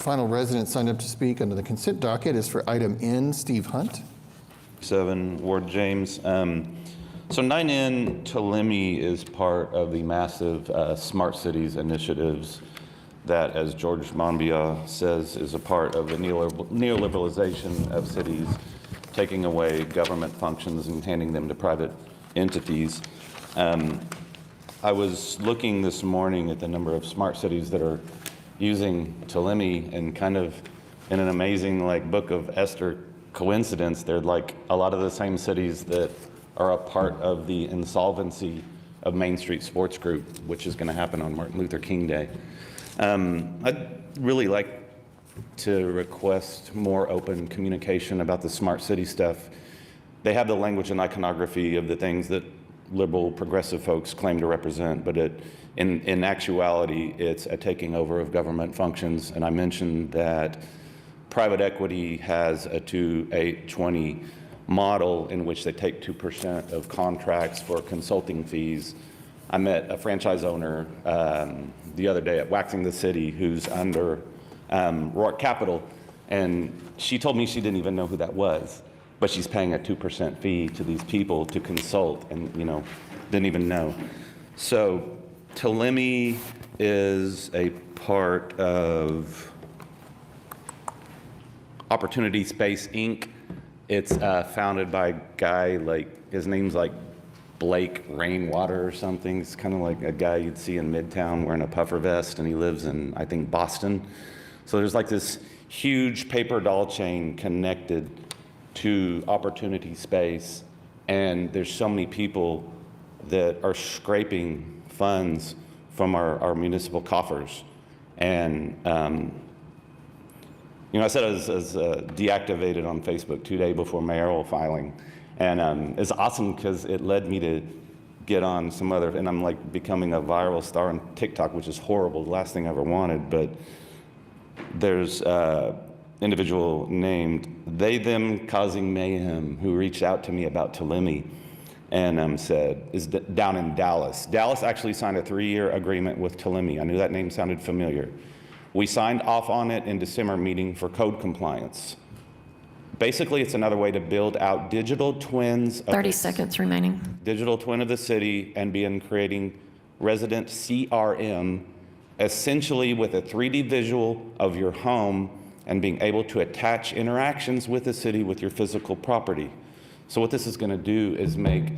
Final resident signed up to speak under the consent docket is for item N, Steve Hunt. 7, Ward James. So 9N Tulimi is part of the massive Smart Cities initiatives that, as George Monbiot says, is a part of the neoliberalization of cities, taking away government functions and handing them to private entities. I was looking this morning at the number of smart cities that are using Tulimi, and kind of in an amazing Book of Esther coincidence, they're like a lot of the same cities that are a part of the insolvency of Main Street Sports Group, which is going to happen on Martin Luther King Day. I'd really like to request more open communication about the smart city stuff. They have the language and iconography of the things that liberal progressive folks claim to represent, but in actuality, it's a taking over of government functions. And I mentioned that private equity has a 2-8-20 model in which they take 2% of contracts for consulting fees. I met a franchise owner the other day at Waxing the City who's under Rourke Capital, and she told me she didn't even know who that was, but she's paying a 2% fee to these people to consult, and didn't even know. So Tulimi is a part of Opportunity Space Inc. It's founded by a guy, his name's Blake Rainwater or something. It's kind of like a guy you'd see in Midtown wearing a puffer vest, and he lives in, I think, Boston. So there's this huge paper doll chain connected to Opportunity Space, and there's so many people that are scraping funds from our municipal coffers. And I said I was deactivated on Facebook 2 days before mayoral filing. And it's awesome because it led me to get on some other, and I'm becoming a viral star on TikTok, which is horrible, the last thing I ever wanted. But there's an individual named They Them Causing Mayhem who reached out to me about Tulimi and said, is down in Dallas. Dallas actually signed a 3-year agreement with Tulimi. I knew that name sounded familiar. We signed off on it in December meeting for code compliance. Basically, it's another way to build out digital twins. 30 seconds remaining. Digital twin of the city and begin creating resident CRM, essentially with a 3D visual of your home and being able to attach interactions with the city with your physical property. So what this is going to do is make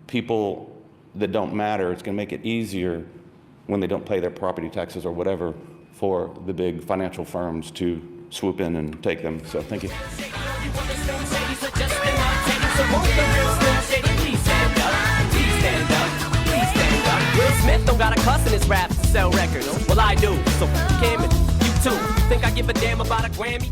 people that don't matter, it's going to make it easier when they don't pay their property taxes or whatever for the big financial firms to swoop in and take them. So thank you. Will Smith don't got a cuss in his rap to sell records. Well, I do. So him and you too. Think I give a damn about a Grammy?